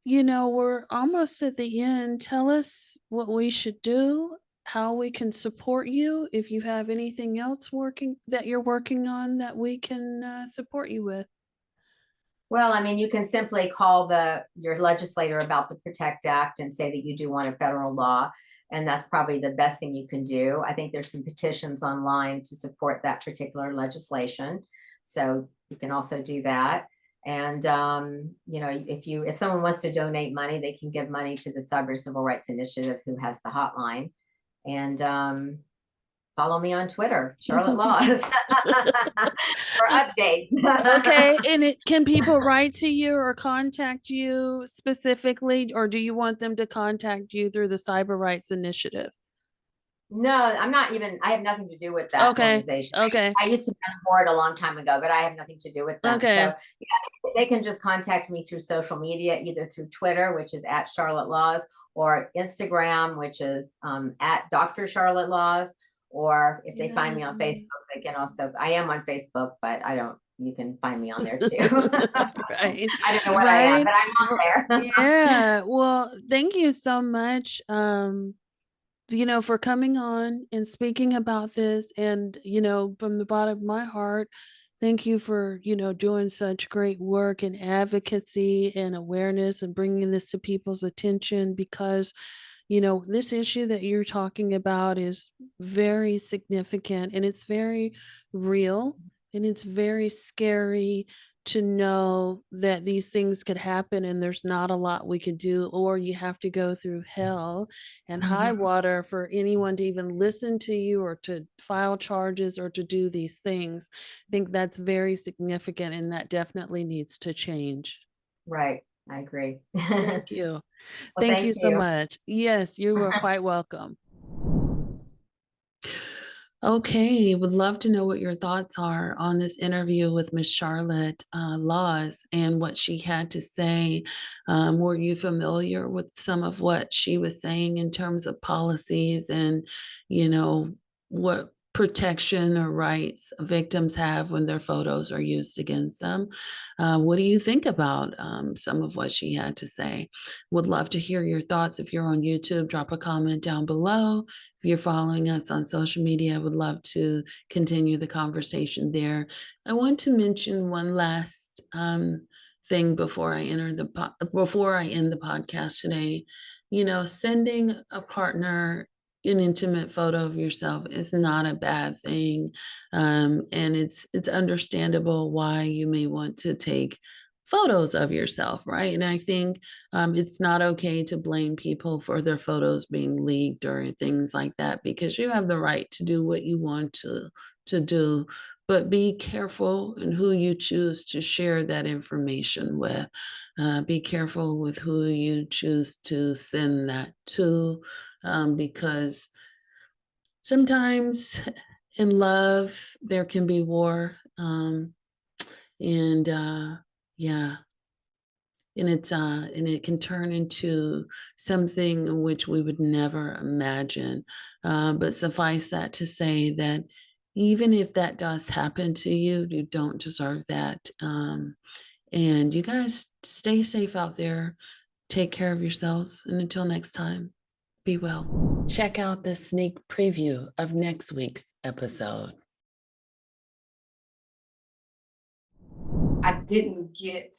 Mhm. we're almost at the end. Tell us what we should do, how we can support you, if you have anything else you're working on that we can, support you with. Well, I mean, you can simply call your legislator about the Protect Act and say that you do want a federal law. And that's probably the best thing you can do. I think there's some petitions online to support that particular legislation. So you can also do that. And if someone wants to donate money, they can give money to the Cyber Civil Rights Initiative, who has the hotline. And follow me on Twitter, Charlotte Laws, for updates. Okay, and can people write to you or contact you specifically, or do you want them to contact you through the Cyber Rights Initiative? No, I'm not even, I have nothing to do with that Okay, organization. okay, I used to be on a board a long time ago, but I have nothing to do with them. So okay. yeah, they can just contact me through social media, either through Twitter, which is at Charlotte Laws, or Instagram, which is at Dr. Charlotte Laws, or if they find Yeah. me on Facebook, they can also, I am on Facebook, but I don't, you can find me on there too. I Right, don't know what I am, right. but I'm R on there. Yeah, well, thank you so much, for coming on and speaking about this. And, from the bottom of my heart, thank you for, doing such great work and advocacy and awareness and bringing this to people's attention because, this issue that you're talking about is very significant and it's very real and it's very scary to know that these things could happen and there's not a lot we could do, or you have to go through hell and high Mhm. water for anyone to even listen to you or to file charges or to do these things. I think that's very significant and that definitely needs to change. Right. I agree. Thank you. Well, Thank you thank so you. much. Yes, you are quite welcome. Okay, would love to know what your thoughts are on this interview with Miss Charlotte Laws and what she had to say. Were you familiar with some of what she was saying in terms of policies and, what protection or rights victims have when their photos are used against them? What do you think about some of what she had to say? Would love to hear your thoughts. If you're on YouTube, drop a comment down below. If you're following us on social media, I would love to continue the conversation there. I want to mention one last thing before before I end the podcast today. Sending a partner an intimate photo of yourself is not a bad thing, and it's understandable why you may want to take photos of yourself, right? And I think it's not okay to blame people for their photos being leaked or things like that because you have the right to do what you want to do. But be careful in who you choose to share that information with. Be careful with who you choose to send that to, because sometimes in love there can be war, and yeah, and it can turn into something in which we would never imagine. But suffice that to say that even if that does happen to you, you don't deserve that. And you guys stay safe out there. Take care of yourselves. And until next time, be well. Check out the sneak preview of next week's episode. I didn't get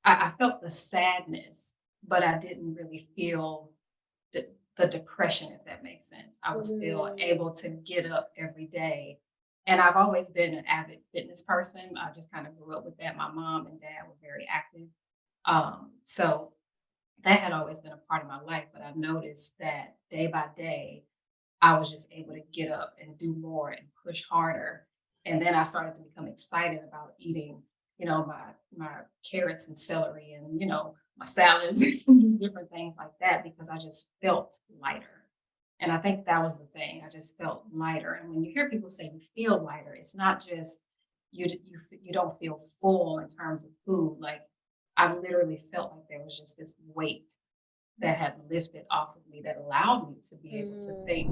I felt the sadness, but I didn't really feel the depression, if that makes sense. I was still able to get up every day. And I've always been an avid fitness person. I just kind of grew up with that. My mom and dad were very active. So that had always been a part of my life. But I noticed that day by day, I was just able to get up and do more and push harder. And then I started to become excited about eating, my carrots and celery and, my salads and just different things like that because I just felt lighter. And I think that was the thing. I just felt lighter. And when you hear people say you feel lighter, it's not just you don't feel full in terms of food. Like I literally felt like there was just this weight that had lifted off of me that allowed me to be able to think.